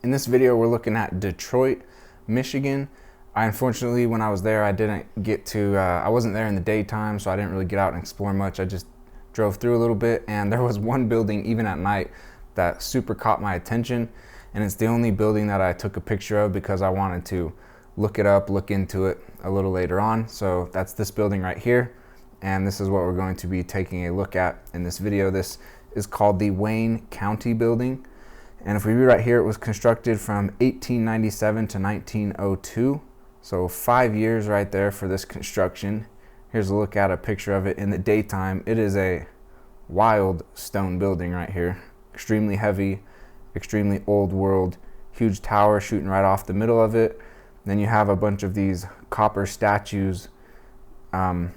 In this video, we're looking at Detroit, Michigan. Unfortunately, when I was there, I didn't get to, I wasn't there in the daytime, so I didn't really get out and explore much. I just drove through a little bit, and there was one building, even at night, that super caught my attention. And it's the only building that I took a picture of because I wanted to look it up, look into it a little later on. So that's this building right here. And this is what we're going to be taking a look at in this video. This is called the Wayne County Building. And if we read right here, it was constructed from 1897 to 1902. So 5 years right there for this construction. Here's a look at a picture of it in the daytime. It is a wild stone building right here. Extremely heavy, extremely old world, huge tower shooting right off the middle of it. Then you have a bunch of these copper statues on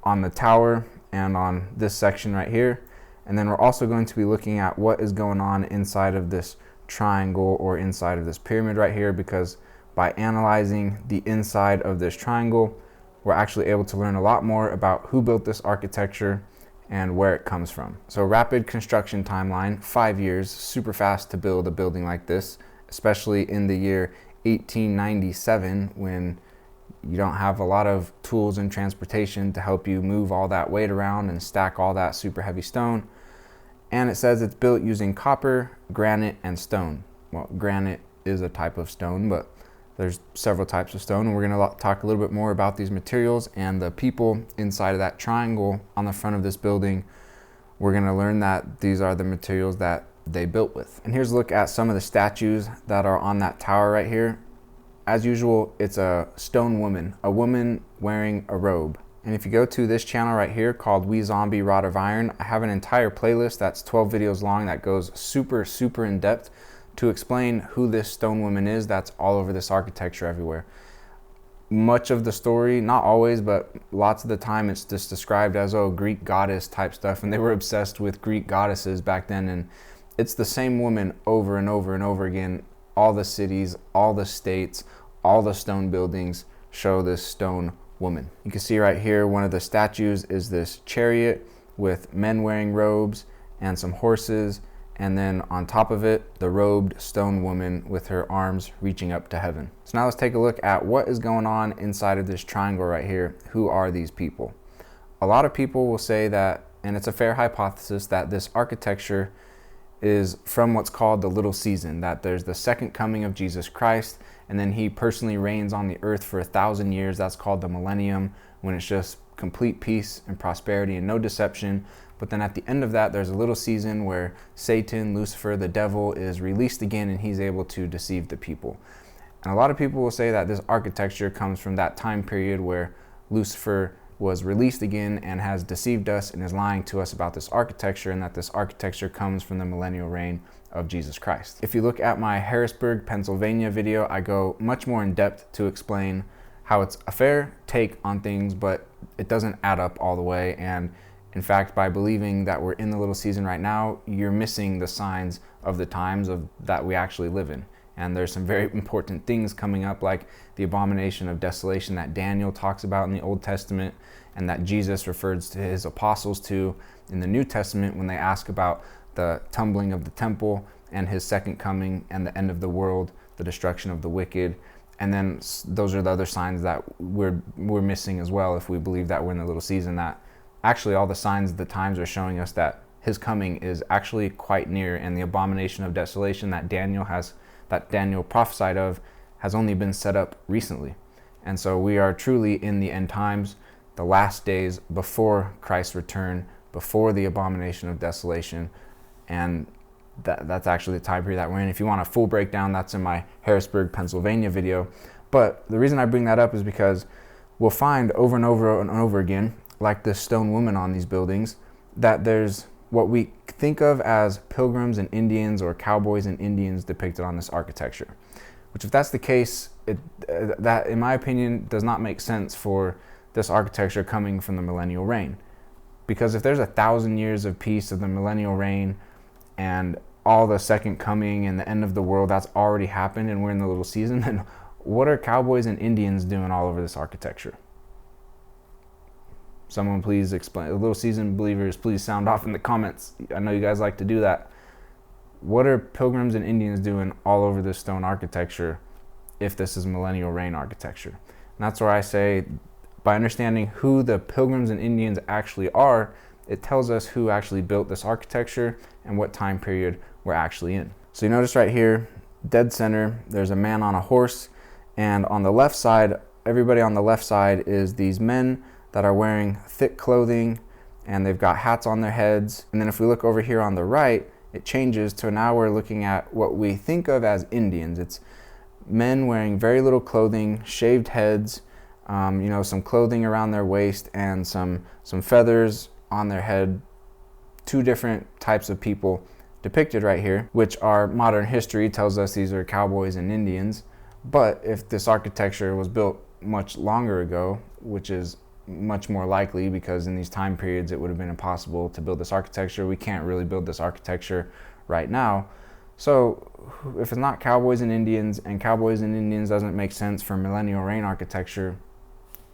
the tower and on this section right here. And then we're also going to be looking at what is going on inside of this triangle or inside of this pyramid right here, because by analyzing the inside of this triangle, we're actually able to learn a lot more about who built this architecture and where it comes from. So rapid construction timeline, 5 years, super fast to build a building like this, especially in the year 1897 when you don't have a lot of tools and transportation to help you move all that weight around and stack all that super heavy stone. And it says it's built using copper, granite, and stone. Well, granite is a type of stone, but there's several types of stone, and we're going to talk a little bit more about these materials and the people inside of that triangle on the front of this building. We're going to learn that these are the materials that they built with. And here's a look at some of the statues that are on that tower right here. As usual, it's a stone woman, a woman wearing a robe. And if you go to this channel right here called We Zombie Rod of Iron, I have an entire playlist that's 12 videos long that goes super in depth to explain who this stone woman is that's all over this architecture everywhere. Much of the story, not always, but lots of the time it's just described as, oh, Greek goddess type stuff. And they were obsessed with Greek goddesses back then. And it's the same woman over and over and over again. All the cities, all the states, all the stone buildings show this stone woman. You can see right here, one of the statues is this chariot with men wearing robes and some horses. And then on top of it, the robed stone woman with her arms reaching up to heaven. So now let's take a look at what is going on inside of this triangle right here. Who are these people? A lot of people will say that, and it's a fair hypothesis, that this architecture is from what's called the little season, that there's the second coming of Jesus Christ, and then he personally reigns on the earth for 1,000 years. That's called the millennium, when it's just complete peace and prosperity and no deception. But then at the end of that, there's a little season where Satan, Lucifer, the devil, is released again, and he's able to deceive the people. And a lot of people will say that this architecture comes from that time period where Lucifer was released again and has deceived us and is lying to us about this architecture, and that this architecture comes from the millennial reign of Jesus Christ. If you look at my Harrisburg, Pennsylvania video, I go much more in depth to explain how it's a fair take on things, but it doesn't add up all the way. And in fact, by believing that we're in the little season right now, you're missing the signs of the times that we actually live in. And there's some very important things coming up, like the abomination of desolation that Daniel talks about in the Old Testament, and that Jesus refers to his apostles to in the New Testament when they ask about the tumbling of the temple and his second coming and the end of the world, the destruction of the wicked. And then those are the other signs that we're missing as well if we believe that we're in the little season, that actually all the signs of the times are showing us that his coming is actually quite near, and the abomination of desolation that Daniel prophesied of has only been set up recently. And so we are truly in the end times, the last days before Christ's return, before the abomination of desolation. And that's actually the time period that we're in. If you want a full breakdown, that's in my Harrisburg, Pennsylvania video. But the reason I bring that up is because we'll find over and over and over again, like this stone woman on these buildings, that there's what we think of as pilgrims and Indians or cowboys and Indians depicted on this architecture. Which, if that's the case, that in my opinion does not make sense for this architecture coming from the millennial reign. Because if there's 1,000 years of peace of the millennial reign and all the second coming and the end of the world that's already happened and we're in the little season, then what are cowboys and Indians doing all over this architecture? Someone please explain. The little season believers, please sound off in the comments. I know you guys like to do that. what are Pilgrims and Indians doing all over this stone architecture if this is millennial reign architecture? And that's where I say, by understanding who the Pilgrims and Indians actually are, it tells us who actually built this architecture and what time period we're actually in. So you notice right here, dead center, there's a man on a horse, and on the left side, everybody on the left side is these men that are wearing thick clothing, and they've got hats on their heads. And then if we look over here on the right, it changes to now we're looking at what we think of as Indians. It's men wearing very little clothing, shaved heads, some clothing around their waist, and some feathers on their head. Two different types of people depicted right here, which our modern history tells us these are cowboys and Indians. But if this architecture was built much longer ago, which is much more likely because in these time periods it would have been impossible to build this architecture. We can't really build this architecture right now. So if it's not cowboys and Indians, and cowboys and Indians doesn't make sense for millennial reign architecture,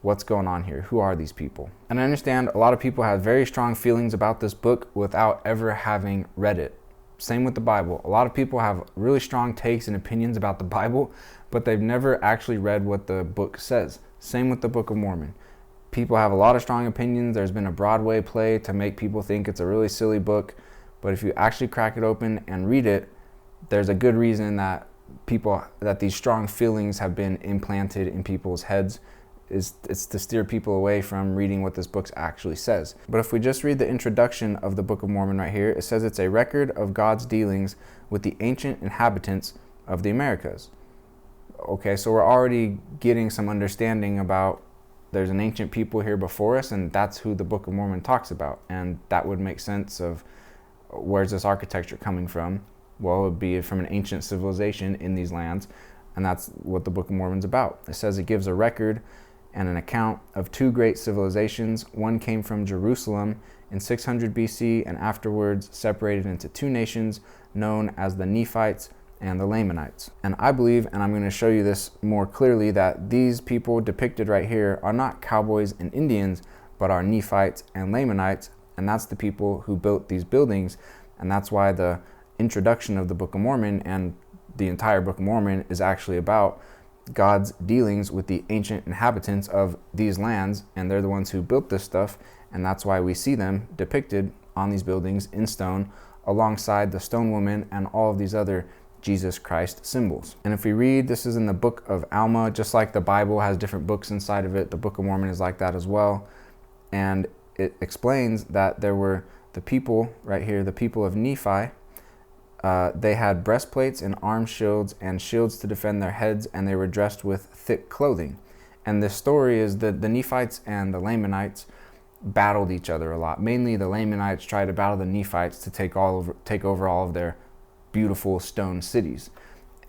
what's going on here? Who are these people? And I understand a lot of people have very strong feelings about this book without ever having read it. Same with the Bible. A lot of people have really strong takes and opinions about the Bible, but they've never actually read what the book says. Same with the Book of Mormon. People have a lot of strong opinions. There's been a Broadway play to make people think it's a really silly book, but if you actually crack it open and read it, there's a good reason that these strong feelings have been implanted in people's heads. It's to steer people away from reading what this book actually says. But if we just read the introduction of the Book of Mormon right here, it says it's a record of God's dealings with the ancient inhabitants of the Americas. Okay, so we're already getting some understanding about there's an ancient people here before us, and that's who the Book of Mormon talks about. And that would make sense of where's this architecture coming from? Well, it would be from an ancient civilization in these lands, and that's what the Book of Mormon's about. It says it gives a record and an account of two great civilizations. One came from Jerusalem in 600 BC and afterwards separated into two nations known as the Nephites and the Lamanites. And I believe, and I'm going to show you this more clearly, that these people depicted right here are not cowboys and Indians, but are Nephites and Lamanites, and that's the people who built these buildings. And that's why the introduction of the Book of Mormon and the entire Book of Mormon is actually about God's dealings with the ancient inhabitants of these lands, and they're the ones who built this stuff, and that's why we see them depicted on these buildings in stone alongside the stone woman and all of these other Jesus Christ symbols. And if we read, this is in the book of Alma, just like the Bible has different books inside of it, the Book of Mormon is like that as well. And it explains that there were the people right here, the people of Nephi. They had breastplates and arm shields and shields to defend their heads, and they were dressed with thick clothing. And this story is that the Nephites and the Lamanites battled each other a lot. Mainly the Lamanites tried to battle the Nephites to take over all of their beautiful stone cities.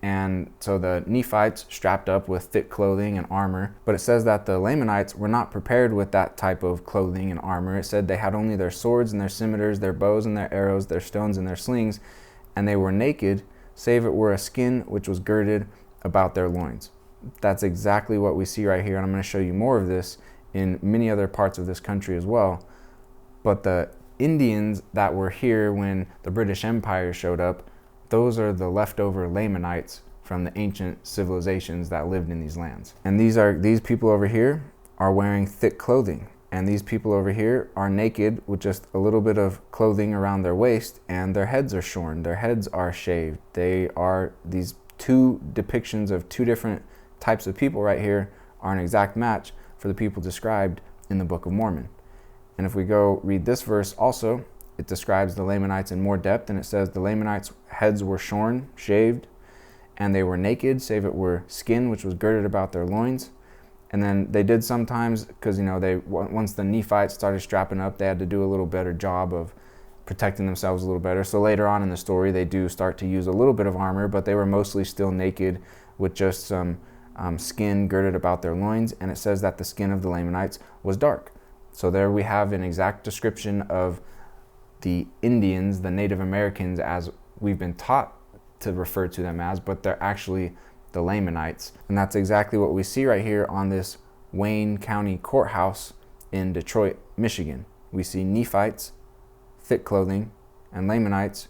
And so the Nephites strapped up with thick clothing and armor, but it says that the Lamanites were not prepared with that type of clothing and armor. It said they had only their swords and their scimitars, their bows and their arrows, their stones and their slings, and they were naked, save it were a skin which was girded about their loins. That's exactly what we see right here, and I'm going to show you more of this in many other parts of this country as well. But the Indians that were here when the British Empire showed up, those are the leftover Lamanites from the ancient civilizations that lived in these lands. And these people over here are wearing thick clothing. And these people over here are naked with just a little bit of clothing around their waist, and their heads are shorn, their heads are shaved. They are, these two depictions of two different types of people right here are an exact match for the people described in the Book of Mormon. And if we go read this verse also, it describes the Lamanites in more depth, and it says the Lamanites' heads were shorn, shaved, and they were naked, save it were skin which was girded about their loins. And then they did sometimes, because once the Nephites started strapping up, they had to do a little better job of protecting themselves a little better. So later on in the story, they do start to use a little bit of armor, but they were mostly still naked with just some skin girded about their loins. And it says that the skin of the Lamanites was dark. So there we have an exact description of the Indians, the Native Americans, as we've been taught to refer to them as, but they're actually the Lamanites. And that's exactly what we see right here on this Wayne County Courthouse in Detroit, Michigan. We see Nephites, thick clothing, and Lamanites,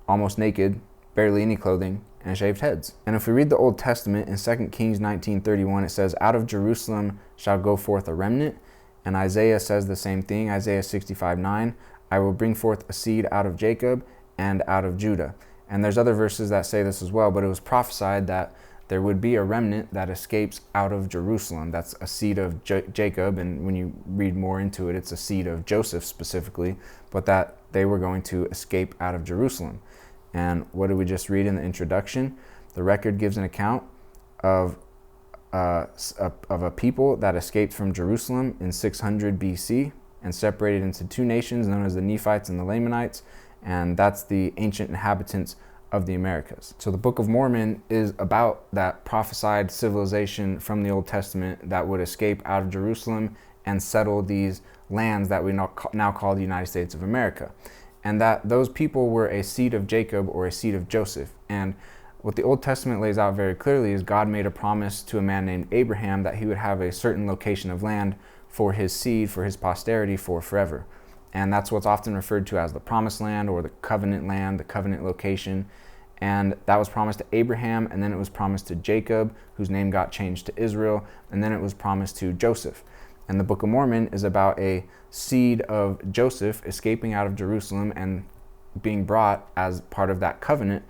almost naked, barely any clothing, and shaved heads. And if we read the Old Testament in 2 Kings 19:31, it says, "Out of Jerusalem shall go forth a remnant." And Isaiah says the same thing, Isaiah 65:9, "I will bring forth a seed out of Jacob and out of Judah." And there's other verses that say this as well, but it was prophesied that there would be a remnant that escapes out of Jerusalem. That's a seed of Jacob, and when you read more into it, it's a seed of Joseph specifically, but that they were going to escape out of Jerusalem. And what did we just read in the introduction? The record gives an account of a people that escaped from Jerusalem in 600 BC and separated into two nations known as the Nephites and the Lamanites, and that's the ancient inhabitants of the Americas. So the Book of Mormon is about that prophesied civilization from the Old Testament that would escape out of Jerusalem and settle these lands that we now call the United States of America. And that those people were a seed of Jacob or a seed of Joseph. And what the Old Testament lays out very clearly is God made a promise to a man named Abraham that he would have a certain location of land for his seed, for his posterity, for forever. And that's what's often referred to as the promised land or the covenant land, the covenant location. And that was promised to Abraham, and then it was promised to Jacob, whose name got changed to Israel, and then it was promised to Joseph. And the Book of Mormon is about a seed of Joseph escaping out of Jerusalem and being brought as part of that covenant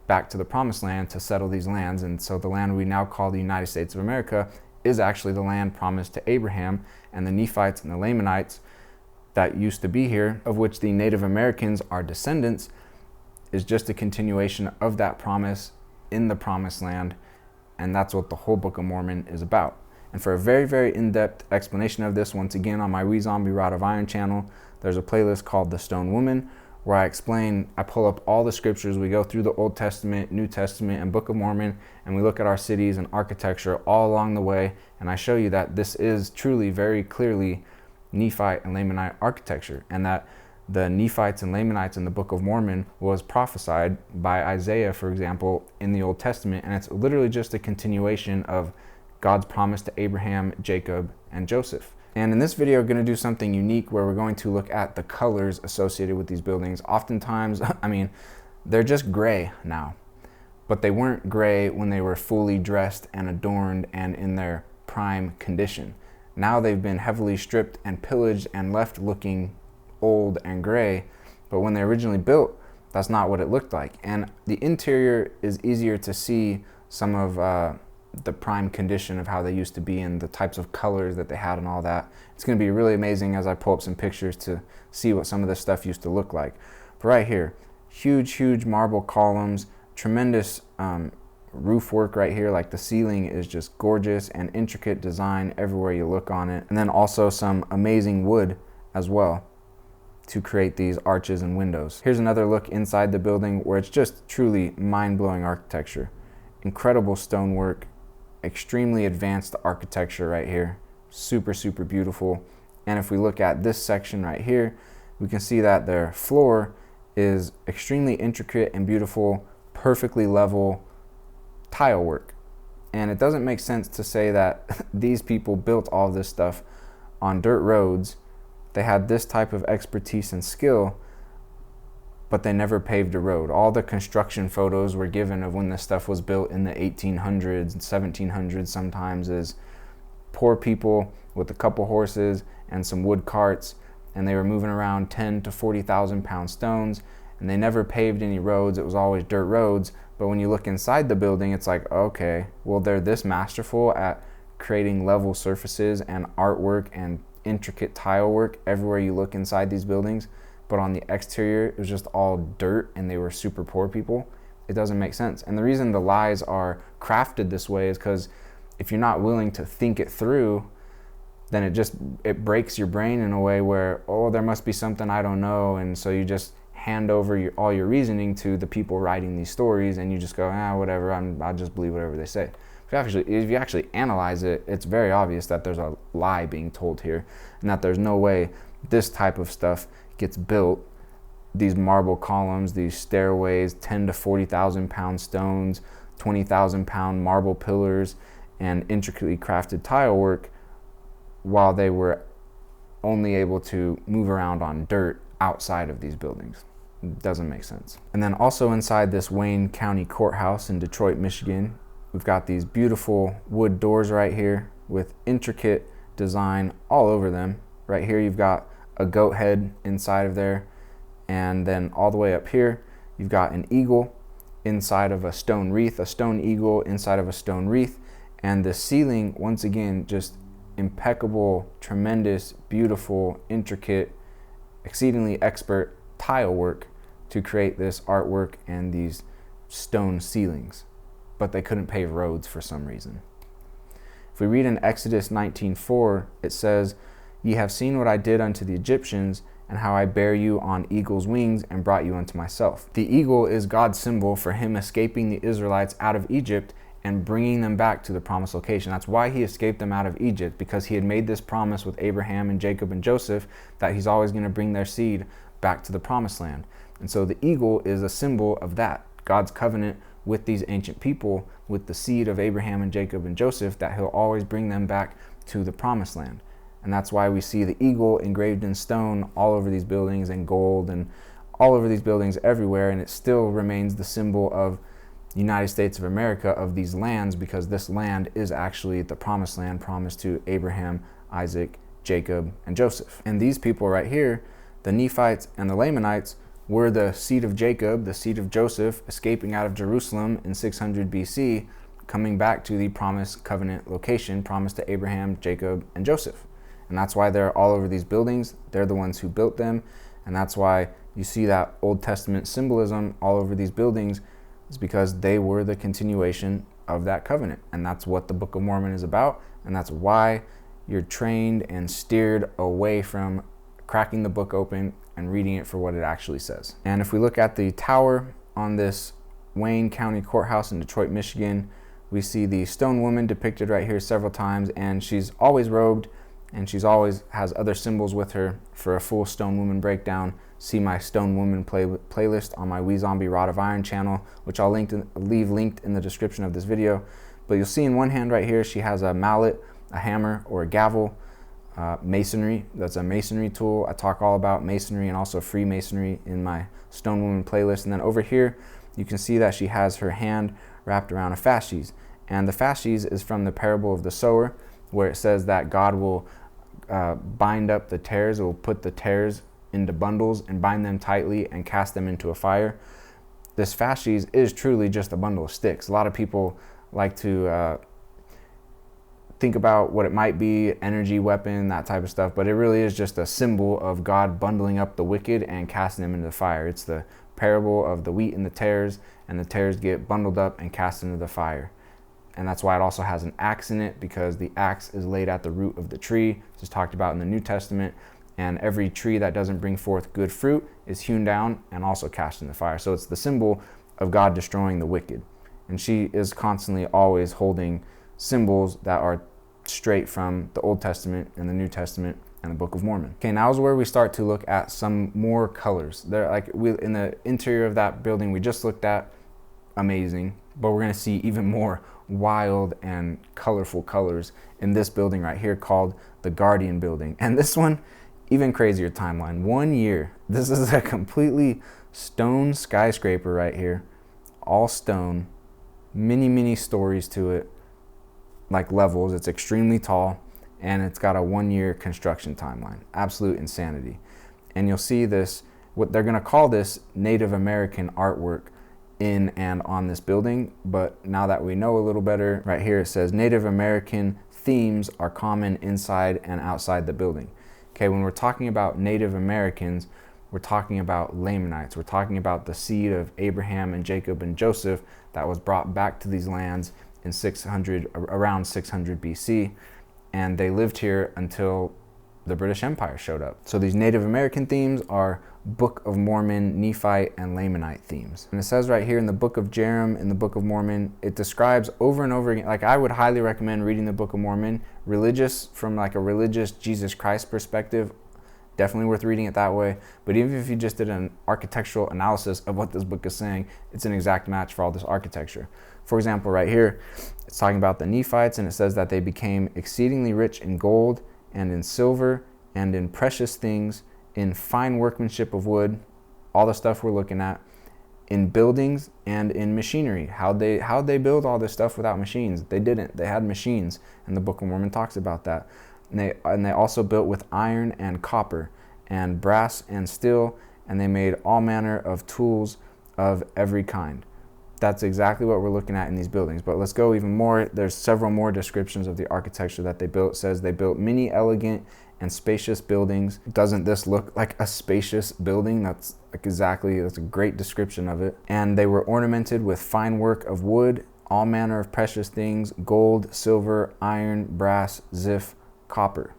back to the promised land to settle these lands. And so the land we now call the United States of America is actually the land promised to Abraham, and the Nephites and the Lamanites that used to be here, of which the Native Americans are descendants, is just a continuation of that promise in the promised land. And that's what the whole Book of Mormon is about. And for a very, very in-depth explanation of this, once again on my We Zombie Rod of Iron channel, there's a playlist called The Stone Woman, where I pull up all the scriptures. We go through the Old Testament, New Testament, and Book of Mormon, and we look at our cities and architecture all along the way. And I show you that this is truly, very clearly Nephite and Lamanite architecture, and that the Nephites and Lamanites in the Book of Mormon was prophesied by Isaiah, for example, in the Old Testament. And it's literally just a continuation of God's promise to Abraham, Jacob, and Joseph. And in this video, we're going to do something unique where we're going to look at the colors associated with these buildings. Oftentimes, they're just gray now, but they weren't gray when they were fully dressed and adorned and in their prime condition. Now they've been heavily stripped and pillaged and left looking old and gray, but when they originally built, that's not what it looked like. And the interior is easier to see some of the prime condition of how they used to be and the types of colors that they had and all that. It's going to be really amazing as I pull up some pictures to see what some of this stuff used to look like. But right here, huge marble columns, tremendous roof work right here. Like the ceiling is just gorgeous and intricate design everywhere you look on it. And then also some amazing wood as well to create these arches and windows. Here's another look inside the building where it's just truly mind-blowing architecture. Incredible stonework, extremely advanced architecture right here. Super beautiful. And if we look at this section right here, we can see that their floor is extremely intricate and beautiful, perfectly level tile work. And it doesn't make sense to say that these people built all this stuff on dirt roads. They had this type of expertise and skill, but they never paved a road. All the construction photos were given of when this stuff was built in the 1800s and 1700s sometimes is poor people with a couple horses and some wood carts, and they were moving around 10 to 40,000 pound stones, and they never paved any roads. It was always dirt roads. But when you look inside the building, it's like, okay, well, they're this masterful at creating level surfaces and artwork and intricate tile work everywhere you look inside these buildings. But on the exterior, it was just all dirt and they were super poor people. It doesn't make sense. And the reason the lies are crafted this way is because if you're not willing to think it through, then it breaks your brain in a way where, oh, there must be something I don't know. And so you just hand over all your reasoning to the people writing these stories, and you just go, whatever, I'll just believe whatever they say. If you actually analyze it, it's very obvious that there's a lie being told here, and that there's no way this type of stuff gets built. These marble columns, these stairways, 10 to 40,000 pound stones, 20,000 pound marble pillars, and intricately crafted tile work, while they were only able to move around on dirt outside of these buildings. Doesn't make sense. And then also inside this Wayne County Courthouse in Detroit, Michigan, we've got these beautiful wood doors right here with intricate design all over them. Right here you've got a goat head inside of there, and then all the way up here you've got an eagle inside of a stone wreath, a stone eagle inside of a stone wreath. And the ceiling, once again, just impeccable, tremendous, beautiful, intricate, exceedingly expert tile work to create this artwork and these stone ceilings. But they couldn't pave roads for some reason. If we read in Exodus 19:4, it says, "Ye have seen what I did unto the Egyptians, and how I bare you on eagle's wings and brought you unto myself." The eagle is God's symbol for him escaping the Israelites out of Egypt and bringing them back to the promised location. That's why he escaped them out of Egypt, because he had made this promise with Abraham and Jacob and Joseph that he's always going to bring their seed back to the promised land. And so the eagle is a symbol of that, God's covenant with these ancient people, with the seed of Abraham and Jacob and Joseph, that he'll always bring them back to the promised land. And that's why we see the eagle engraved in stone all over these buildings, and gold, and all over these buildings everywhere. And it still remains the symbol of the United States of America, of these lands, because this land is actually the promised land promised to Abraham, Isaac, Jacob, and Joseph. And these people right here, the Nephites and the Lamanites, were the seed of Jacob, the seed of Joseph, escaping out of Jerusalem in 600 BC, coming back to the promised covenant location promised to Abraham, Jacob, and Joseph. And that's why they're all over these buildings. They're the ones who built them. And that's why you see that Old Testament symbolism all over these buildings, is because they were the continuation of that covenant. And that's what the Book of Mormon is about. And that's why you're trained and steered away from cracking the book open and reading it for what it actually says. And if we look at the tower on this Wayne County Courthouse in Detroit, Michigan, we see the stone woman depicted right here several times, and she's always robed, and she's always has other symbols with her. For a full stone woman breakdown, see my stone woman playlist on my We Zombie Rod of Iron channel, which I'll leave linked in the description of this video. But you'll see in one hand right here, she has a mallet, a hammer, or a gavel. Masonry, that's a masonry tool. I talk all about masonry and also Freemasonry in my Stone Woman playlist. And then over here, you can see that she has her hand wrapped around a fasces. And the fasces is from the parable of the sower, where it says that God will bind up the tares, will put the tares into bundles and bind them tightly and cast them into a fire. This fasces is truly just a bundle of sticks. A lot of people like to think about what it might be, energy weapon, that type of stuff, but it really is just a symbol of God bundling up the wicked and casting them into the fire. It's the parable of the wheat and the tares get bundled up and cast into the fire. And that's why it also has an axe in it, because the axe is laid at the root of the tree. This is talked about in the New Testament. And every tree that doesn't bring forth good fruit is hewn down and also cast in the fire. So it's the symbol of God destroying the wicked. And she is constantly always holding symbols that are straight from the Old Testament and the New Testament and the Book of Mormon. Okay, now is where we start to look at some more colors. They're like in the interior of that building we just looked at, amazing, but we're going to see even more wild and colorful colors in this building right here called the Guardian Building. And this one, even crazier timeline. 1 year. This is a completely stone skyscraper right here, all stone, many stories to it, like levels. It's extremely tall, and it's got a 1 year construction timeline. Absolute insanity. And you'll see this, what they're going to call this Native American artwork in and on this building. But now that we know a little better, right here it says Native American themes are common inside and outside the building. Okay, when we're talking about Native Americans, we're talking about Lamanites. We're talking about the seed of Abraham and Jacob and Joseph that was brought back to these lands in around 600 BC, and they lived here until the British Empire showed up. So these Native American themes are Book of Mormon, Nephite, and Lamanite themes. And it says right here in the Book of Jerem, in the Book of Mormon, it describes over and over again, like I would highly recommend reading the Book of Mormon, from like a religious Jesus Christ perspective, definitely worth reading it that way. But even if you just did an architectural analysis of what this book is saying, it's an exact match for all this architecture. For example, right here, it's talking about the Nephites, and it says that they became exceedingly rich in gold and in silver and in precious things, in fine workmanship of wood, all the stuff we're looking at in buildings and in machinery. How'd they build all this stuff without machines? They didn't. They had machines, and the Book of Mormon talks about that. And they also built with iron and copper and brass and steel, and they made all manner of tools of every kind. That's exactly what we're looking at in these buildings. But let's go even more. There's several more descriptions of the architecture that they built. It says they built many elegant and spacious buildings. Doesn't this look like a spacious building? That's a great description of it. And they were ornamented with fine work of wood, all manner of precious things, gold, silver, iron, brass, ziff, copper.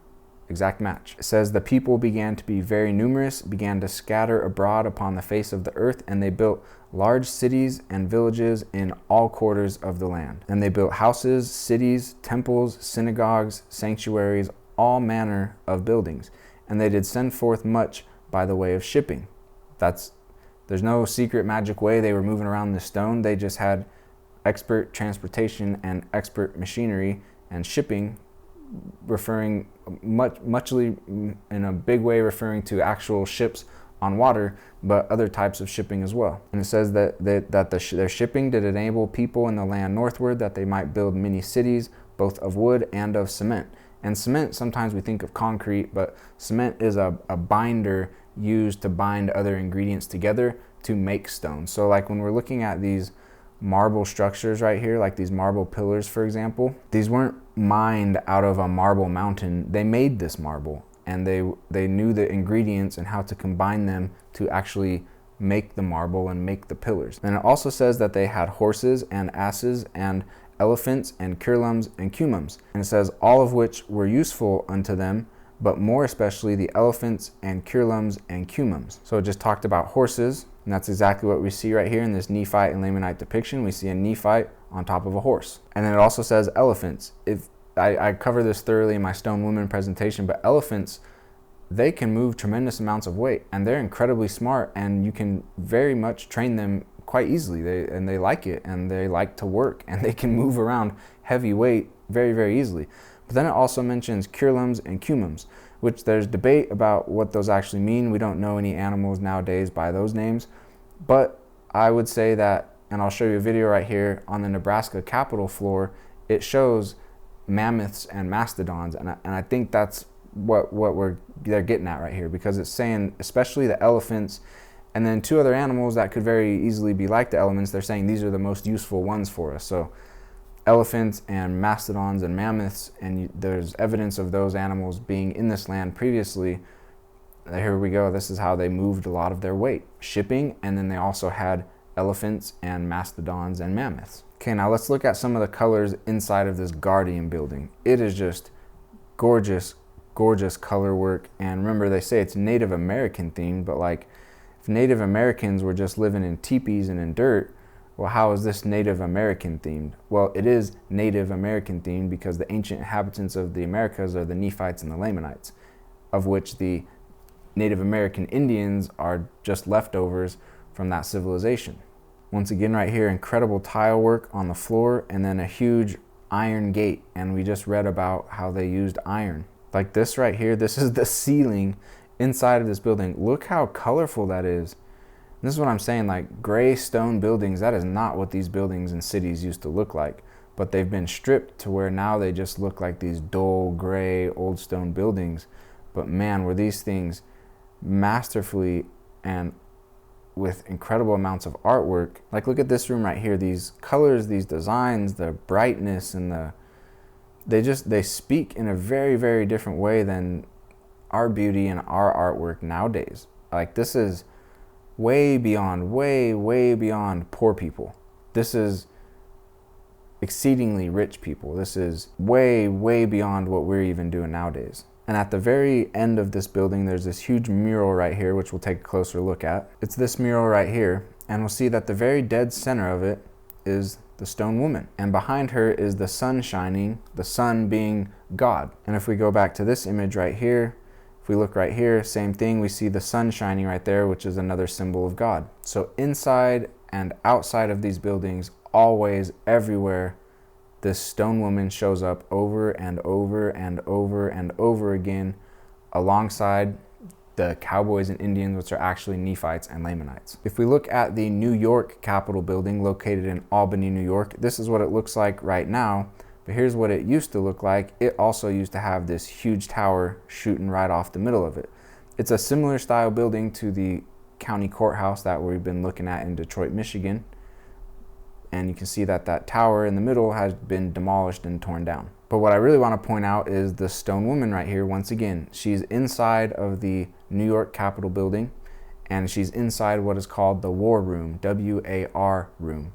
Exact match. It says the people began to be very numerous, began to scatter abroad upon the face of the earth, and they built large cities and villages in all quarters of the land. And they built houses, cities, temples, synagogues, sanctuaries, all manner of buildings. And they did send forth much by the way of shipping. There's no secret magic way they were moving around the stone. They just had expert transportation and expert machinery and shipping, referring muchly in a big way referring to actual ships on water, but other types of shipping as well. And it says that their shipping did enable people in the land northward that they might build many cities, both of wood and of cement. And cement, sometimes we think of concrete, but cement is a binder used to bind other ingredients together to make stone. So like when we're looking at these marble structures right here, like these marble pillars, for example, these weren't mined out of a marble mountain. They made this marble, and they knew the ingredients and how to combine them to actually make the marble and make the pillars. And it also says that they had horses and asses and elephants and curlums and cumums. And it says all of which were useful unto them, but more especially the elephants and curlums and cumums. So it just talked about horses, and that's exactly what we see right here in this Nephite and Lamanite depiction. We see a Nephite on top of a horse. And then it also says elephants. If I cover this thoroughly in my Stone Woman presentation, but elephants, they can move tremendous amounts of weight, and they're incredibly smart, and you can very much train them quite easily. They like it, and they like to work, and they can move around heavy weight very, very easily. But then it also mentions curlums and cumums, which there's debate about what those actually mean. We don't know any animals nowadays by those names, but I would say that, and I'll show you a video right here on the Nebraska Capitol floor, it shows mammoths and mastodons, and I think that's what they're getting at right here, because it's saying especially the elephants and then two other animals that could very easily be like the elements. They're saying these are the most useful ones for us. So elephants and mastodons and mammoths, and there's evidence of those animals being in this land previously. Here we go. This is how they moved a lot of their weight, shipping, and then they also had elephants and mastodons and mammoths. Okay, now let's look at some of the colors inside of this Guardian building. It is just gorgeous, gorgeous color work. And remember, they say it's Native American themed, but like if Native Americans were just living in teepees and in dirt, well, how is this Native American themed? Well, it is Native American themed because the ancient inhabitants of the Americas are the Nephites and the Lamanites, of which the Native American Indians are just leftovers from that civilization. Once again, right here, incredible tile work on the floor, and then a huge iron gate. And we just read about how they used iron. Like this right here, this is the ceiling inside of this building. Look how colorful that is. This is what I'm saying, like gray stone buildings, that is not what these buildings in cities used to look like. But they've been stripped to where now they just look like these dull, gray, old stone buildings. But man, were these things masterfully and with incredible amounts of artwork. Like look at this room right here, these colors, these designs, the brightness, and they speak in a very, very different way than our beauty and our artwork nowadays. Like this is way beyond, way beyond poor people. This is exceedingly rich people. This is way beyond what we're even doing nowadays. And at the very end of this building, there's this huge mural right here, which we'll take a closer look at. It's this mural right here, and we'll see that the very dead center of it is the stone woman. And behind her is the sun shining, the sun being God. And if we go back to this image right here, if we look right here, same thing, we see the sun shining right there, which is another symbol of God. So inside and outside of these buildings, always, everywhere, this stone woman shows up over and over and over and over again alongside the Cowboys and Indians, which are actually Nephites and Lamanites. If we look at the New York Capitol building located in Albany, New York, this is what it looks like right now. But here's what it used to look like. It also used to have this huge tower shooting right off the middle of it. It's a similar style building to the county courthouse that we've been looking at in Detroit, Michigan. And you can see that that tower in the middle has been demolished and torn down. But what I really want to point out is the stone woman right here. Once again, she's inside of the New York Capitol building, and she's inside what is called the War Room, W-A-R room.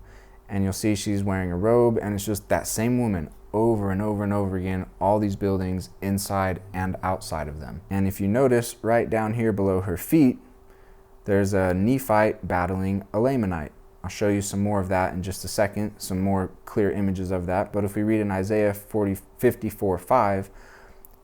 And you'll see she's wearing a robe, and it's just that same woman over and over and over again, all these buildings inside and outside of them. And if you notice right down here below her feet, there's a Nephite battling a Lamanite. I'll show you some more of that in just a second, some more clear images of that. But if we read in Isaiah 54:5,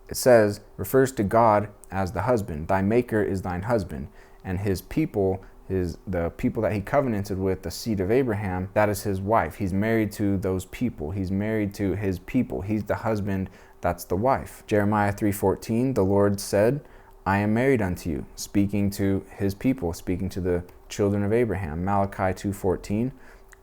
it says, refers to God as the husband. Thy maker is thine husband, and his people is the people that he covenanted with, the seed of Abraham, that is his wife. He's married to those people. He's married to his people. He's the husband, that's the wife. Jeremiah 3:14, the Lord said, I am married unto you, speaking to his people, speaking to the children of Abraham. Malachi 2:14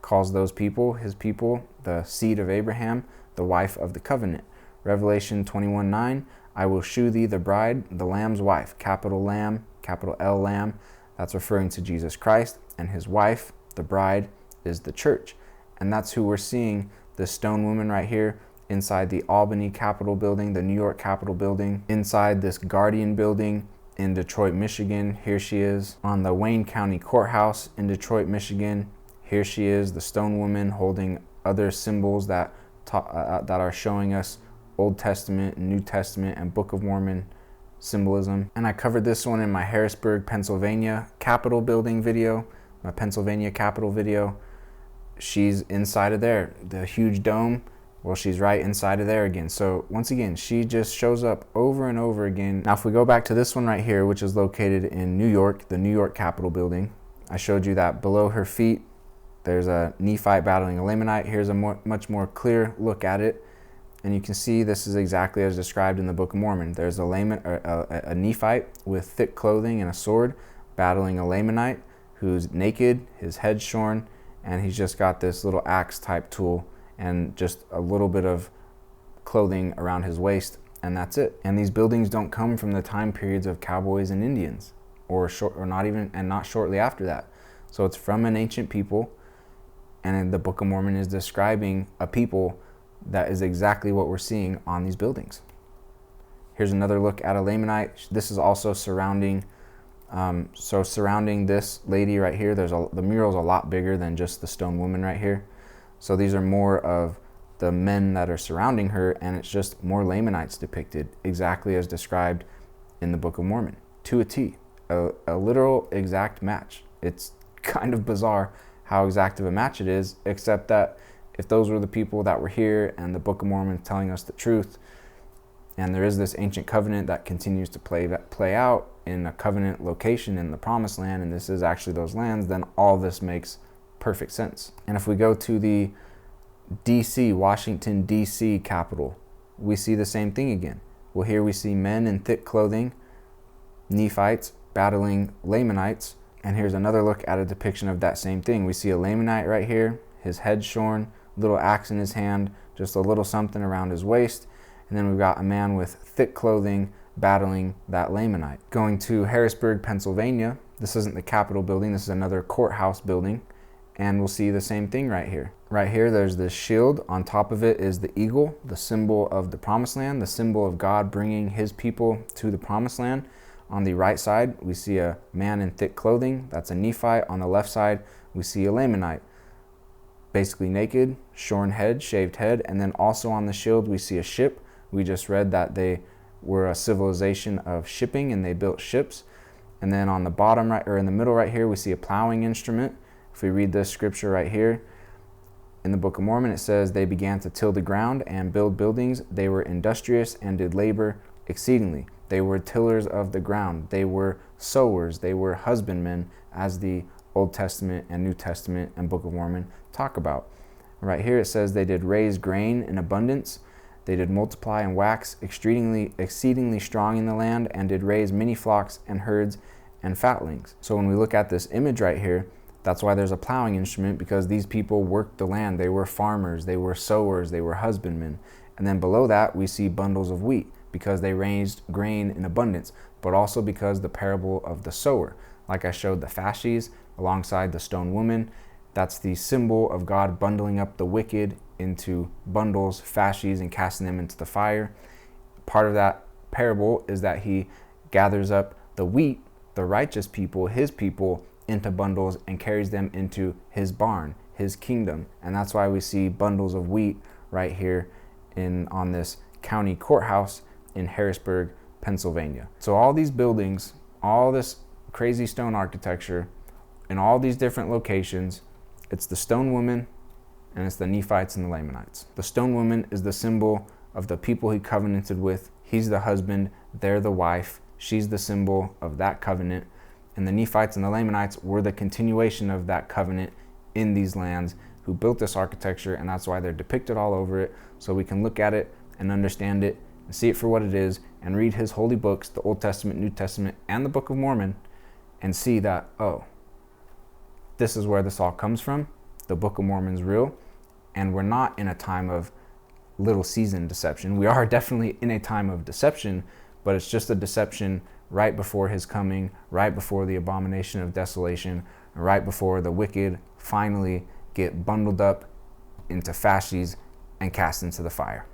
calls those people, his people, the seed of Abraham, the wife of the covenant. Revelation 21:9, I will shew thee the bride, the Lamb's wife, capital Lamb, capital L Lamb. That's referring to Jesus Christ, and his wife, the bride, is the church. And that's who we're seeing, the stone woman right here inside the Albany Capitol building, the New York Capitol building, inside this Guardian building in Detroit, Michigan. Here she is on the Wayne County Courthouse in Detroit, Michigan. Here she is, the stone woman, holding other symbols that are showing us Old Testament, New Testament, and Book of Mormon symbolism. And I covered this one in my Harrisburg, Pennsylvania Capitol building video, my Pennsylvania Capitol video. She's inside of there, the huge dome. Well, she's right inside of there again. So once again, she just shows up over and over again. Now, if we go back to this one right here, which is located in New York, the New York Capitol building, I showed you that below her feet, there's a Nephite battling a Lamanite. Here's a much more clear look at it. And you can see this is exactly as described in the Book of Mormon. There's a Nephite with thick clothing and a sword battling a Lamanite who's naked, his head shorn, and he's just got this little axe type tool and just a little bit of clothing around his waist, and that's it. And these buildings don't come from the time periods of cowboys and Indians, or not shortly after that. So it's from an ancient people, and the Book of Mormon is describing a people that is exactly what we're seeing on these buildings. Here's another look at a Lamanite. This is also surrounding this lady right here. The mural's a lot bigger than just the stone woman right here. So these are more of the men that are surrounding her, and it's just more Lamanites depicted, exactly as described in the Book of Mormon, to a T, a literal exact match. It's kind of bizarre how exact of a match it is, except that if those were the people that were here and the Book of Mormon telling us the truth, and there is this ancient covenant that continues to play out in a covenant location in the Promised Land, and this is actually those lands, then all this makes perfect sense. And if we go to the Washington, D.C. Capitol, we see the same thing again. Well, here we see men in thick clothing, Nephites battling Lamanites, and here's another look at a depiction of that same thing. We see a Lamanite right here, his head shorn, little axe in his hand, just a little something around his waist, and then we've got a man with thick clothing battling that Lamanite. Going to Harrisburg, Pennsylvania, this isn't the Capitol building, this is another courthouse building, and we'll see the same thing right here. Right here, there's this shield. On top of it is the eagle, the symbol of the Promised Land, the symbol of God bringing his people to the Promised Land. On the right side, we see a man in thick clothing. That's a Nephite. On the left side, we see a Lamanite, basically naked, shorn head, shaved head. And then also on the shield, we see a ship. We just read that they were a civilization of shipping and they built ships. And then on the bottom right, or in the middle right here, we see a plowing instrument. If we read this scripture right here, in the Book of Mormon, it says, they began to till the ground and build buildings. They were industrious and did labor exceedingly. They were tillers of the ground. They were sowers. They were husbandmen, as the Old Testament and New Testament and Book of Mormon talk about. Right here it says they did raise grain in abundance. They did multiply and wax exceedingly strong in the land, and did raise many flocks and herds and fatlings. So when we look at this image right here, that's why there's a plowing instrument, because these people worked the land. They were farmers, they were sowers, they were husbandmen. And then below that, we see bundles of wheat, because they raised grain in abundance, but also because the parable of the sower. Like I showed the fasces alongside the stone woman, that's the symbol of God bundling up the wicked into bundles, fasces, and casting them into the fire. Part of that parable is that he gathers up the wheat, the righteous people, his people, into bundles and carries them into his barn, his kingdom. And that's why we see bundles of wheat right here on this county courthouse in Harrisburg, Pennsylvania. So all these buildings, all this crazy stone architecture in all these different locations, it's the stone woman and it's the Nephites and the Lamanites. The stone woman is the symbol of the people he covenanted with. He's the husband, they're the wife. She's the symbol of that covenant. And the Nephites and the Lamanites were the continuation of that covenant in these lands, who built this architecture, and that's why they're depicted all over it, so we can look at it and understand it and see it for what it is, and read his holy books, the Old Testament, New Testament, and the Book of Mormon, and see that, oh, this is where this all comes from. The Book of Mormon's real, and we're not in a time of little season deception. We are definitely in a time of deception, but it's just a deception right before his coming, right before the abomination of desolation, right before the wicked finally get bundled up into fasces and cast into the fire.